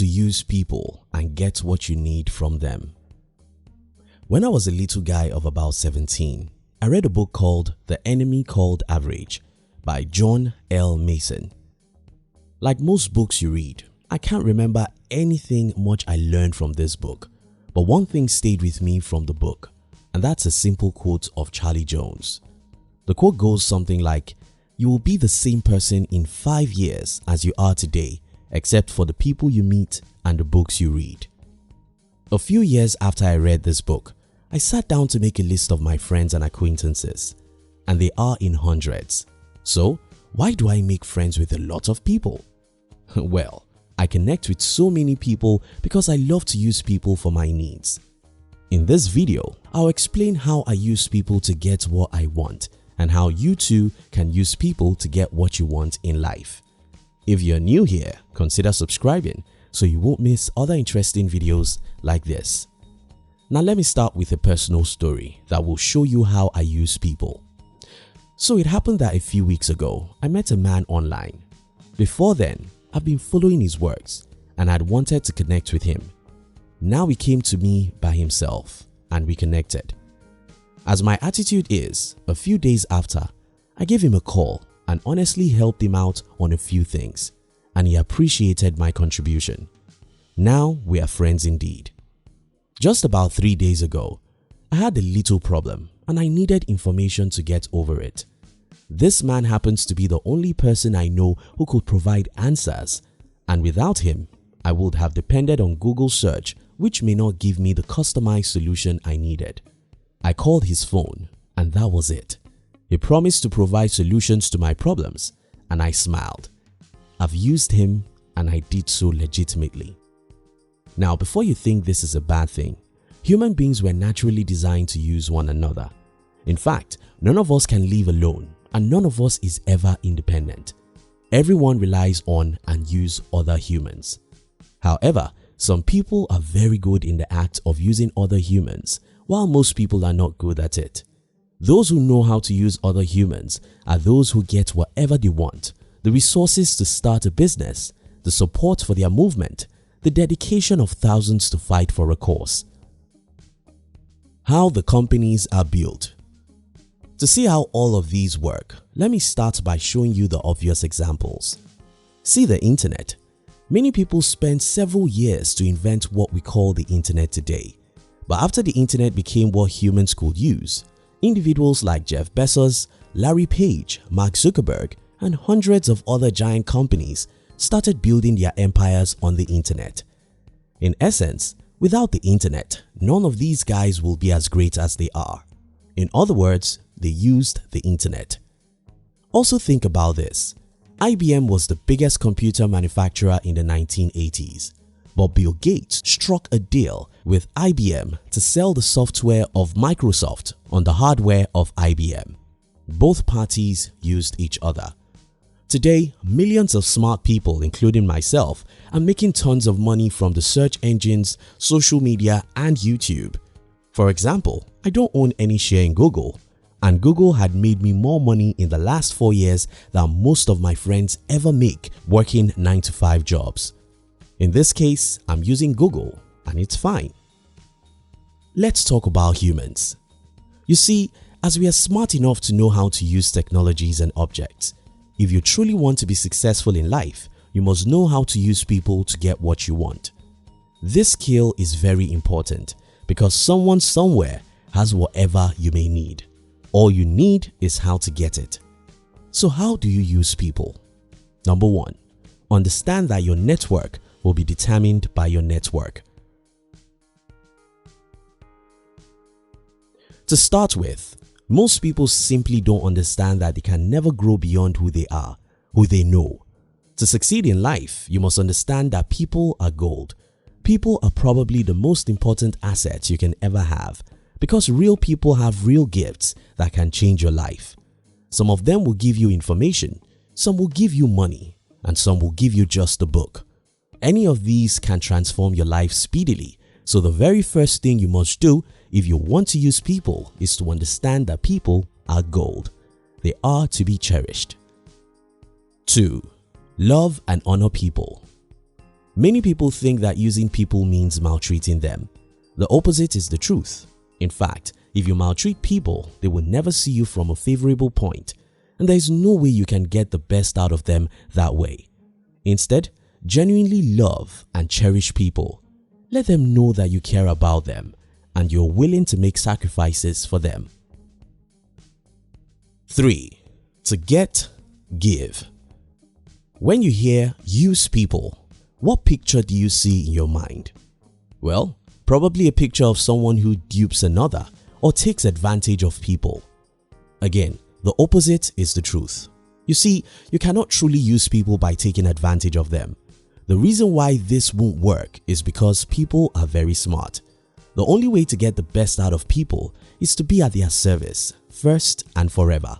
to use people and get what you need from them. When I was a little guy of about 17, I read a book called The Enemy Called Average by John L. Mason. Like most books you read, I can't remember anything much I learned from this book, but one thing stayed with me from the book, and that's a simple quote of Charlie Jones. The quote goes something like, "You will be the same person in 5 years as you are today, except for the people you meet and the books you read." A few years after I read this book, I sat down to make a list of my friends and acquaintances, and they are in hundreds. So, why do I make friends with a lot of people? Well, I connect with so many people because I love to use people for my needs. In this video, I'll explain how I use people to get what I want and how you too can use people to get what you want in life. If you're new here, consider subscribing so you won't miss other interesting videos like this. Now let me start with a personal story that will show you how I use people. So it happened that a few weeks ago, I met a man online. Before then, I've been following his works and I'd wanted to connect with him. Now he came to me by himself and we connected. As my attitude is, a few days after, I gave him a call and honestly helped him out on a few things, and he appreciated my contribution. Now we are friends indeed. Just about 3 days ago, I had a little problem and I needed information to get over it. This man happens to be the only person I know who could provide answers, and without him, I would have depended on Google search, which may not give me the customized solution I needed. I called his phone and that was it. He promised to provide solutions to my problems and I smiled. I've used him and I did so legitimately. Now, before you think this is a bad thing, human beings were naturally designed to use one another. In fact, none of us can live alone and none of us is ever independent. Everyone relies on and use other humans. However, some people are very good in the act of using other humans, while most people are not good at it. Those who know how to use other humans are those who get whatever they want, the resources to start a business, the support for their movement, the dedication of thousands to fight for a cause. How the companies are built. To see how all of these work, let me start by showing you the obvious examples. See the internet. Many people spent several years to invent what we call the internet today. But after the internet became what humans could use, individuals like Jeff Bezos, Larry Page, Mark Zuckerberg, and hundreds of other giant companies started building their empires on the internet. In essence, without the internet, none of these guys will be as great as they are. In other words, they used the internet. Also think about this. IBM was the biggest computer manufacturer in the 1980s, but Bill Gates struck a deal with IBM to sell the software of Microsoft on the hardware of IBM. Both parties used each other. Today, millions of smart people, including myself, are making tons of money from the search engines, social media, and YouTube. For example, I don't own any share in Google, and Google had made me more money in the last 4 years than most of my friends ever make working 9-to-5 jobs. In this case, I'm using Google and it's fine. Let's talk about humans. You see, as we are smart enough to know how to use technologies and objects, if you truly want to be successful in life, you must know how to use people to get what you want. This skill is very important because someone somewhere has whatever you may need. All you need is how to get it. So how do you use people? Number 1, understand that your network will be determined by your network. To start with, most people simply don't understand that they can never grow beyond who they are, who they know. To succeed in life, you must understand that people are gold. People are probably the most important asset you can ever have because real people have real gifts that can change your life. Some of them will give you information, some will give you money, and some will give you just a book. Any of these can transform your life speedily. So the very first thing you must do if you want to use people is to understand that people are gold. They are to be cherished. 2. Love and honor people. Many people think that using people means maltreating them. The opposite is the truth. In fact, if you maltreat people, they will never see you from a favorable point, and there is no way you can get the best out of them that way. Instead, genuinely love and cherish people. Let them know that you care about them and you're willing to make sacrifices for them. 3. To get, give. When you hear use people, what picture do you see in your mind? Well, probably a picture of someone who dupes another or takes advantage of people. Again, the opposite is the truth. You see, you cannot truly use people by taking advantage of them. The reason why this won't work is because people are very smart. The only way to get the best out of people is to be at their service, first and forever.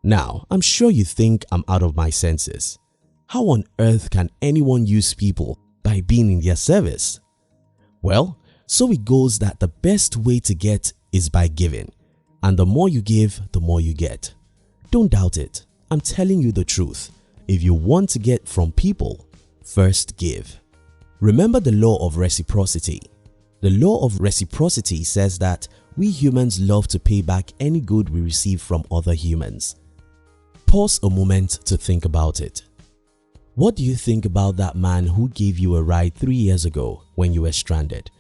Now, I'm sure you think I'm out of my senses. How on earth can anyone use people by being in their service? Well, so it goes that the best way to get is by giving, and the more you give, the more you get. Don't doubt it. I'm telling you the truth. If you want to get from people, first give. Remember the law of reciprocity. The law of reciprocity says that we humans love to pay back any good we receive from other humans. Pause a moment to think about it. What do you think about that man who gave you a ride 3 years ago when you were stranded?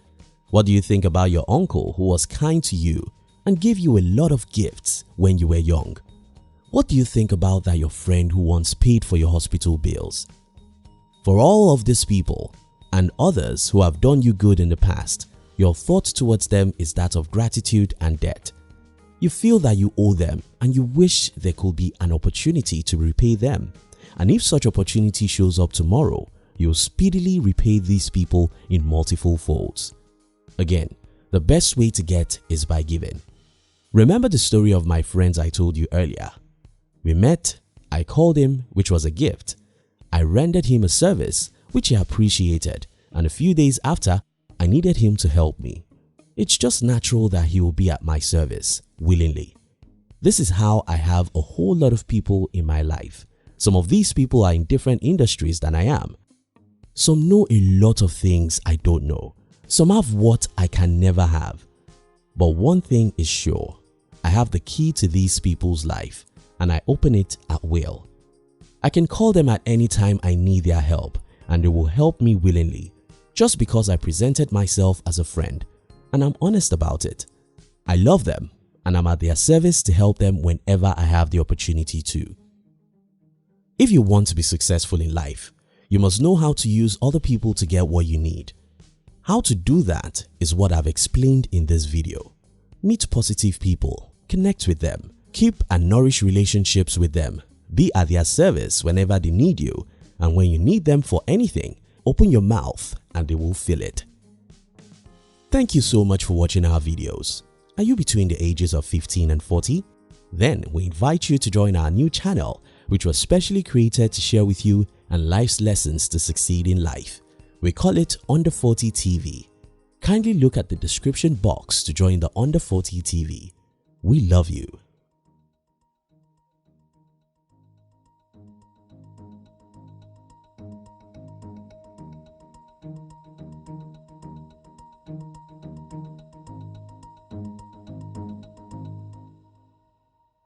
What do you think about your uncle who was kind to you and gave you a lot of gifts when you were young? What do you think about that your friend who once paid for your hospital bills? For all of these people and others who have done you good in the past, your thought towards them is that of gratitude and debt. You feel that you owe them and you wish there could be an opportunity to repay them. And if such opportunity shows up tomorrow, you'll speedily repay these people in multiple folds. Again, the best way to get is by giving. Remember the story of my friends I told you earlier. We met, I called him, which was a gift. I rendered him a service, which he appreciated, and a few days after, I needed him to help me. It's just natural that he will be at my service, willingly. This is how I have a whole lot of people in my life. Some of these people are in different industries than I am. Some know a lot of things I don't know. Some have what I can never have. But one thing is sure, I have the key to these people's life and I open it at will. I can call them at any time I need their help and they will help me willingly just because I presented myself as a friend and I'm honest about it. I love them and I'm at their service to help them whenever I have the opportunity to. If you want to be successful in life, you must know how to use other people to get what you need. How to do that is what I've explained in this video. Meet positive people, connect with them, keep and nourish relationships with them, be at their service whenever they need you, and when you need them for anything, open your mouth and they will fill it. Thank you so much for watching our videos. Are you between the ages of 15 and 40? Then we invite you to join our new channel, which was specially created to share with you and life's lessons to succeed in life. We call it Under 40 TV. Kindly look at the description box to join the Under 40 TV. We love you.